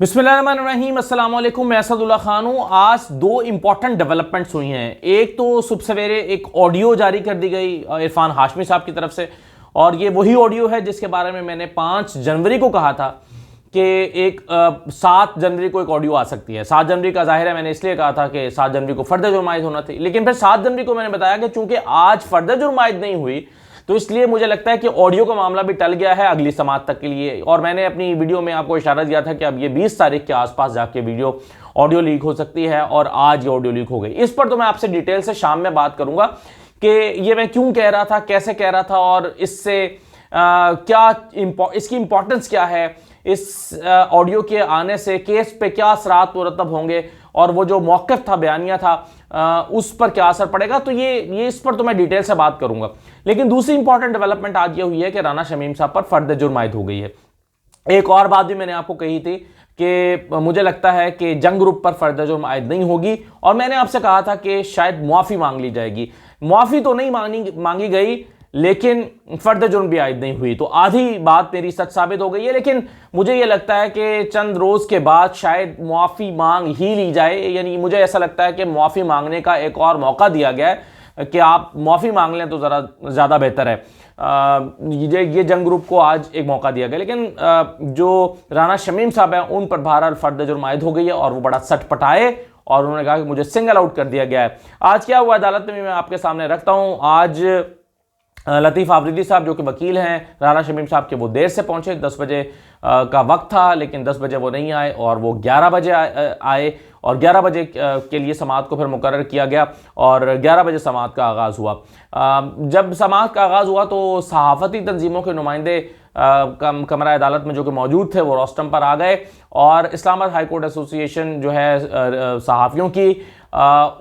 बिस्मिल्लाहिर्रहमानिर्रहीम, अस्सलाम वालेकुम। मैं असदुल्ला खान हूँ। आज दो इंपॉर्टेंट डेवलपमेंट्स हुई हैं। एक तो सुबह सवेरे एक ऑडियो जारी कर दी गई इरफान हाशमी साहब की तरफ से, और ये वही ऑडियो है जिसके बारे में मैंने 5 जनवरी को कहा था कि 7 जनवरी को एक ऑडियो आ सकती है। 7 जनवरी का जाहिर है मैंने इसलिए कहा था कि 7 जनवरी को फर्द जुर्म आयद होना थी, लेकिन फिर 7 जनवरी को मैंने बताया कि चूंकि आज फर्द जुर्म आयद नहीं हुई तो इसलिए मुझे लगता है कि ऑडियो का मामला भी टल गया है अगली समात तक के लिए। और मैंने अपनी वीडियो में आपको इशारा दिया था कि अब ये 20 तारीख के आसपास जाके वीडियो ऑडियो लीक हो सकती है, और आज ये ऑडियो लीक हो गई। इस पर तो मैं आपसे डिटेल से शाम में बात करूंगा कि ये मैं क्यों कह रहा था, कैसे कह रहा था, और इससे इसकी इंपॉर्टेंस क्या है, इस ऑडियो के आने से केस पे क्या असरात मुरतब होंगे, और वो जो मौक़िफ़ था, बयानिया था, उस पर क्या असर पड़ेगा। तो ये इस पर तो मैं डिटेल से बात करूंगा। लेकिन दूसरी इंपॉर्टेंट डेवलपमेंट आज ये हुई है कि राना शमीम साहब पर फर्द जुर्म आयद हो गई है। एक और बात भी मैंने आपको कही थी कि मुझे लगता है कि जंग ग्रुप पर फर्द जुर्म आयद नहीं होगी, और मैंने आपसे कहा था कि शायद मुआफ़ी मांग ली जाएगी। मुआफ़ी तो नहीं मांगी गई, लेकिन फर्द जुर्म भी आयद नहीं हुई। तो आधी बात मेरी सच साबित हो गई है। लेकिन मुझे ये लगता है कि चंद रोज़ के बाद शायद मुआफ़ी मांग ही ली जाए। यानी मुझे ऐसा लगता है कि मुआफ़ी मांगने का एक और मौका दिया गया है कि आप मुआफ़ी मांग लें तो ज़रा ज़्यादा बेहतर है। ये जंग ग्रुप को आज एक मौका दिया गया, लेकिन जो राना शमीम साहब हैं उन पर बहरहाल फर्द जुर्म आयद हो गई है, और वो बड़ा सटपटाए और उन्होंने कहा कि मुझे सिंगल आउट कर दिया गया है। आज क्या हुआ अदालत में मैं आपके सामने रखता हूँ। आज लतीफ़ आफरीदी साहब जो कि वकील हैं राना शमीम साहब के, वो देर से पहुंचे। 10 बजे का वक्त था, लेकिन 10 बजे वो नहीं आए, और वो 11 बजे आए, और 11 बजे के लिए समाअत को फिर मुकर्रर किया गया, और 11 बजे समाअत का आगाज़ हुआ। जब समाअत का आगाज़ हुआ तो सहाफ़ती तंजीमों के नुमाइंदे कमरा अदालत में जो कि मौजूद थे वो रोस्टम पर आ गए, और इस्लामाबाद हाई कोर्ट एसोसिएशन जो है सहाफ़ियों की,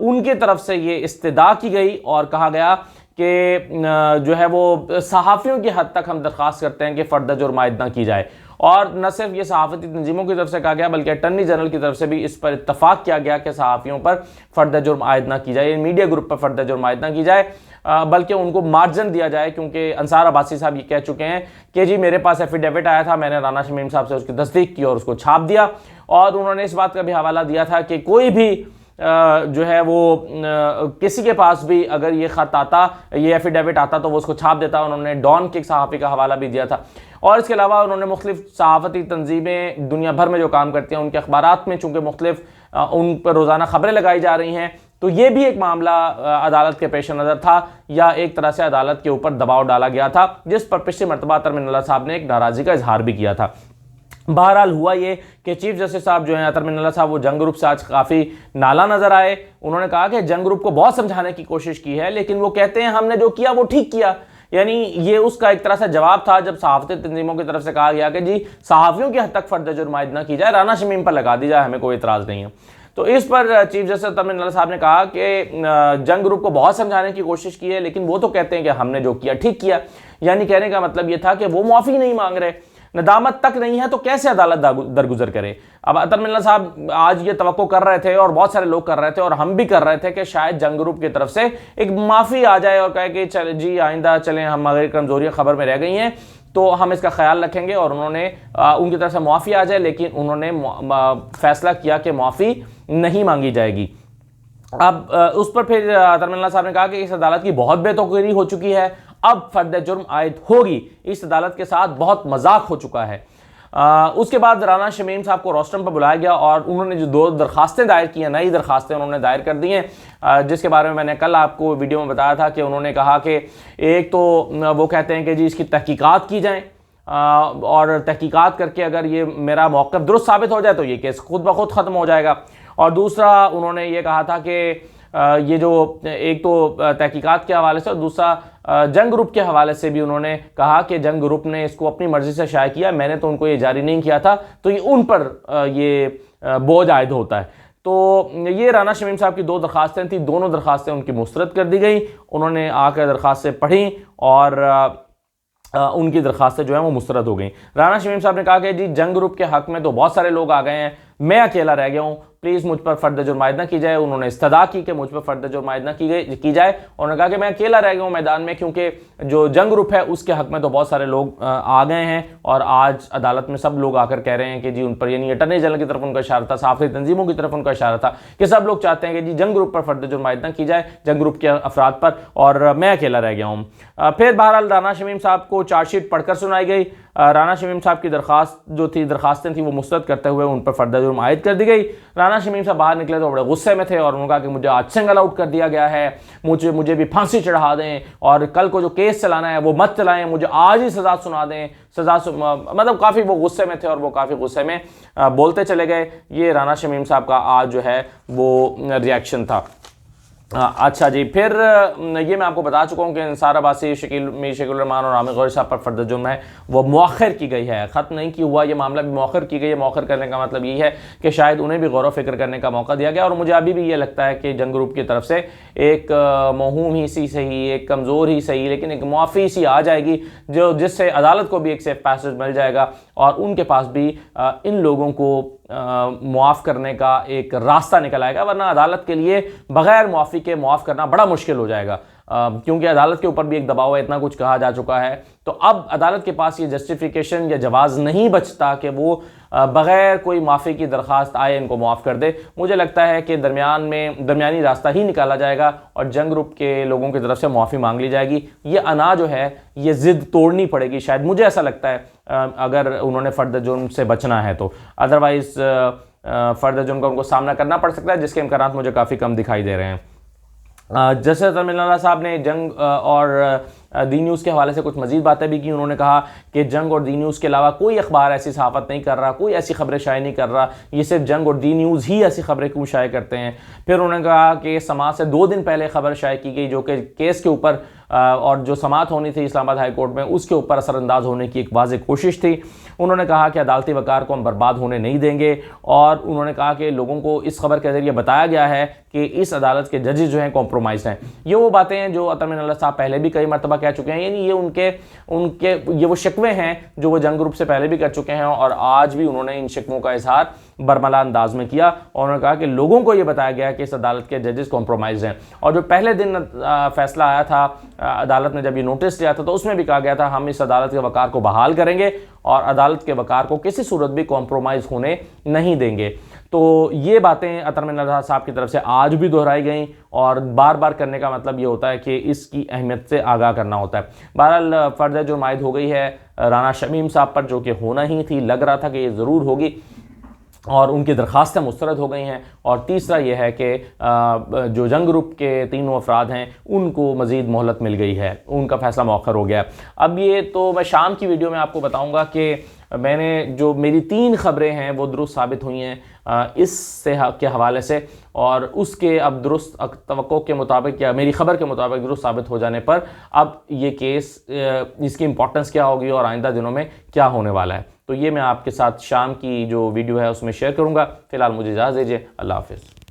उनकी तरफ से ये इस्तदा की गई और कहा गया कि जो है वो सहाफ़ियों की हद तक हम दरख्वास्त करते हैं कि फर्द जुर्म आयद ना की जाए। और न सिर्फ ये सहाफ़ती तंजीमों की तरफ से कहा गया, बल्कि अटर्नी जनरल की तरफ से भी इस पर इत्तफाक किया गया कि सहाफ़ियों पर फर्द जुर्म आयद ना की जाए, मीडिया ग्रुप पर फर्द जुर्म आयद ना की जाए, बल्कि उनको मार्जिन दिया जाए। क्योंकि अंसार अब्बासी साहब ये कह चुके हैं कि जी मेरे पास एफिडेविट आया था, मैंने राना शमीम साहब से उसकी तस्दीक की और उसको छाप दिया, और उन्होंने इस बात का भी हवाला दिया था कि कोई भी जो है वो किसी के पास भी अगर ये ख़त आता, ये एफिडेविट आता, तो वो उसको छाप देता। उन्होंने डॉन के एक सहाफ़ी का हवाला भी दिया था, और इसके अलावा उन्होंने मुख्तलिफ सहाफ़ती तंजीमें दुनिया भर में जो काम करती हैं उनके अखबारात में चूँकि मुख्तलिफ उन पर रोज़ाना ख़बरें लगाई जा रही हैं, तो ये भी एक मामला अदालत के पेश नज़र था, या एक तरह से अदालत के ऊपर दबाव डाला गया था, जिस पर पिछली मरतबा अतर मिन्नल्लाह साहब ने एक नाराज़गी का इजहार भी किया था। बहरहाल हुआ ये कि चीफ जस्टिस साहब जो हैं अतर मिन्नल्लाह साहब, वो जंग ग्रुप से आज काफ़ी नाला नज़र आए। उन्होंने कहा कि जंग ग्रुप को बहुत समझाने की कोशिश की है, लेकिन वो कहते हैं हमने जो किया वो ठीक किया। यानी ये उसका एक तरह से जवाब था जब सहाफ़ती तंजीमों की तरफ से कहा गया कि जी सहाफ़ियों की हद तक फर्द जुर्म आयद ना की जाए, राना शमीम पर लगा दी जाए, हमें कोई इतराज़ नहीं है। तो इस पर चीफ जस्टिस अतर मिन्नल्लाह साहब ने कहा कि जंग ग्रुप को बहुत समझाने की कोशिश की है, लेकिन वो तो कहते हैं कि हमने जो किया ठीक किया। यानी कहने का मतलब ये था कि वो मुआफ़ी नहीं मांग रहे, नदामत तक नहीं है, तो कैसे अदालत दरगुजर करे। अब अतर मिन्नल्लाह साहब आज ये तवक्को कर रहे थे, और बहुत सारे लोग कर रहे थे, और हम भी कर रहे थे कि शायद जंग ग्रुप की तरफ से एक माफ़ी आ जाए और कहे कि चले जी आइंदा चलें, हम अगर कमज़ोरियाँ खबर में रह गई हैं तो हम इसका ख्याल रखेंगे, और उन्होंने उनकी तरफ से मुआफ़ी आ जाए। लेकिन उन्होंने फैसला किया कि मुआफ़ी नहीं मांगी जाएगी। अब उस पर फिर अतर मिन्नल्लाह साहब ने कहा कि इस अदालत की बहुत बेतौकीरी हो चुकी है, अब फर्द जुर्म आयद होगी, इस अदालत के साथ बहुत मजाक हो चुका है। उसके बाद राना शमीम साहब को रोस्टम पर बुलाया गया, और उन्होंने जो 2 दरखास्तें दायर की हैं, नई दरखास्तें उन्होंने दायर कर दी हैं, जिसके बारे में मैंने कल आपको वीडियो में बताया था कि उन्होंने कहा कि एक तो वो कहते हैं कि जी इसकी तहकीकात की जाएँ, और तहकीकात करके अगर ये मेरा मौक़िफ़ दुरुस्त साबित हो जाए तो ये केस खुद ब खुद ख़त्म हो जाएगा। और दूसरा उन्होंने ये कहा था कि ये जो एक तो तहकीकात के हवाले से, और दूसरा जंग ग्रुप के हवाले से भी उन्होंने कहा कि जंग ग्रुप ने इसको अपनी मर्ज़ी से शाया किया, मैंने तो उनको ये जारी नहीं किया था, तो ये उन पर ये बोझ आयद होता है। तो ये राना शमीम साहब की 2 दरखास्तें थी, दोनों दरखास्तें उनकी मुस्तरद कर दी गई। उन्होंने आकर दरखास्तें पढ़ी, और उनकी दरखास्तें जो है वो मुस्तरद हो गई। राना शमीम साहब ने कहा कि जी जंग ग्रुप के हक़ में तो बहुत सारे लोग आ गए हैं, मैं अकेला रह गया हूँ, प्लीज़ मुझ पर फर्द जुर्म आयद ना की जाए। उन्होंने इस्तदा की कि मुझ पर फर्द जुर्म आयद ना की जाए। उन्होंने कहा कि मैं अकेला रह गया हूँ मैदान में, क्योंकि जो जंग ग्रुप है उसके हक में तो बहुत सारे लोग आ गए हैं और आज अदालत में सब लोग आकर कह रहे हैं कि जी उन पर, यानी अटर्नी जनरल की तरफ उनका इशारा था, साफी तंजीमों की तरफ उनका इशारा था कि सब लोग चाहते हैं कि जी जंग ग्रुप पर फर्द जुर्म आयद ना की जाए, जंग ग्रुप के अफराद पर, और मैं अकेला रह गया हूँ। फिर बहरहाल राना शमीम साहब को चार्जशीट पढ़कर सुनाई गई। राना शमीम साहब की दरखास्तें थी वो मुस्तरद करते हुए उन पर फर्द जुर्म आयद कर दी गई। राना शमीम साहब बाहर निकले तो बड़े गुस्से में थे और उन्होंने कहा कि मुझे आज सिंगल आउट कर दिया गया है, मुझे भी फांसी चढ़ा दें और कल को जो केस चलाना है वो मत चलाएं, मुझे आज ही सजा सुना दें, मतलब काफ़ी वो गुस्से में थे और वो काफ़ी गुस्से में बोलते चले गए। ये राना शमीम साहब का आज जो है वो रिएक्शन था। अच्छा जी, फिर ये मैं आपको बता चुका हूँ कि इंसार अब्बासी, मीर शकील रहमान और आमिर गौहरी साहब पर फर्द जुर्म है वो मौखर की गई है, ख़त्म नहीं की हुआ, ये मामला भी मौखर की गई है। मौखर करने का मतलब ये है कि शायद उन्हें भी गौर व फिक्र करने का मौका दिया गया। और मुझे अभी भी ये लगता है कि जंग ग्रुप की तरफ से एक मौहूम ही सी सही, एक कमज़ोर ही सही, लेकिन एक मुआफ़ी सी आ जाएगी जिससे अदालत को भी एक सेफ पैसेज मिल जाएगा और उनके पास भी इन लोगों को मुआफ़ करने का एक रास्ता निकल आएगा। वरना अदालत के लिए बग़ैर मुआफ़ी के मुआफ़ करना बड़ा मुश्किल हो जाएगा, क्योंकि अदालत के ऊपर भी एक दबाव है, इतना कुछ कहा जा चुका है। तो अब अदालत के पास ये जस्टिफिकेशन या जवाज़ नहीं बचता कि वो बग़ैर कोई माफ़ी की दरख्वास्त आए इनको मुआफ़ कर दे। मुझे लगता है कि दरमियानी रास्ता ही निकाला जाएगा और जंग ग्रुप के लोगों की तरफ से मुआफ़ी मांग ली जाएगी। ये अना जो है ये ज़िद तोड़नी पड़ेगी शायद, मुझे ऐसा लगता है, अगर उन्होंने फर्द जुर्म से बचना है तो। अदरवाइज़ फर्द जुर्म का उनको सामना करना पड़ सकता है, जिसके इम्कान मुझे काफ़ी कम दिखाई दे रहे हैं। जैसे तमिलनाडु साहब ने जंग और दी न्यूज़ के हवाले से कुछ मजीद बातें भी की। उन्होंने कहा कि जंग और दी न्यूज़ के अलावा कोई अखबार ऐसी सहाफ़त नहीं कर रहा, कोई ऐसी खबरें शाये नहीं कर रहा, ये सिर्फ जंग और दी न्यूज़ ही ऐसी खबरें क्यों शाये करते हैं। फिर उन्होंने कहा कि समाज से 2 दिन पहले खबर शाये की गई जो कि केस के ऊपर और जो समाअत होनी थी इस्लामाबाद हाई कोर्ट में उसके ऊपर असरअंदाज होने की एक वाज़ेह कोशिश थी। उन्होंने कहा कि अदालती वक़ार को हम बर्बाद होने नहीं देंगे और उन्होंने कहा कि लोगों को इस खबर के ज़रिए बताया गया है कि इस अदालत के जजेस जो हैं कॉम्प्रोमाइज़ हैं। ये वो बातें हैं जो अतमिन अल्लाह साहब पहले भी कई मरतबा कह चुके हैं, यानी ये उनके ये वो शिकवे हैं जो वो जंग ग्रुप से पहले भी कर चुके हैं और आज भी उन्होंने इन शिकवों का इजहार बरमला अंदाज में किया। और उन्होंने कहा कि लोगों को ये बताया गया कि इस अदालत के जजेस कॉम्प्रोमाइज़ हैं। और जो पहले दिन फैसला आया था अदालत ने जब ये नोटिस दिया था तो उसमें भी कहा गया था हम इस अदालत के वक़ार को बहाल करेंगे और अदालत के वक़ार को किसी सूरत भी कॉम्प्रोमाइज़ होने नहीं देंगे। तो ये बातें अतमिन अल्लाह साहब की तरफ से आज भी दोहराई गई और बार बार करने का मतलब ये होता है कि इसकी अहमियत से आगाह करना होता है। बहरहाल फ़र्द जुर्म आयद हो गई है राना शमीम साहब पर, जो कि होना ही थी, लग रहा था कि ये ज़रूर होगी और उनकी दरख्वास्तें मुस्तरद हो गई हैं। और तीसरा यह है कि जो जंग ग्रुप के तीनों अफराद हैं उनको मज़ीद मोहलत मिल गई है, उनका फ़ैसला मौखर हो गया। अब ये तो मैं शाम की वीडियो में आपको बताऊंगा कि मैंने जो मेरी 3 खबरें हैं वो दुरुस्त साबित हुई हैं इससे के हवाले से, और उसके अब दुरुस्त तवक्को के मुताबिक या मेरी ख़बर के मुताबिक दुरुस्त साबित हो जाने पर अब ये केस इसकी इम्पोर्टेंस क्या होगी और आइंदा दिनों में क्या होने वाला है, तो ये मैं आपके साथ शाम की जो वीडियो है उसमें शेयर करूँगा। फ़िलहाल मुझे इजाज़त दीजिए, अल्लाह हाफ़िज़।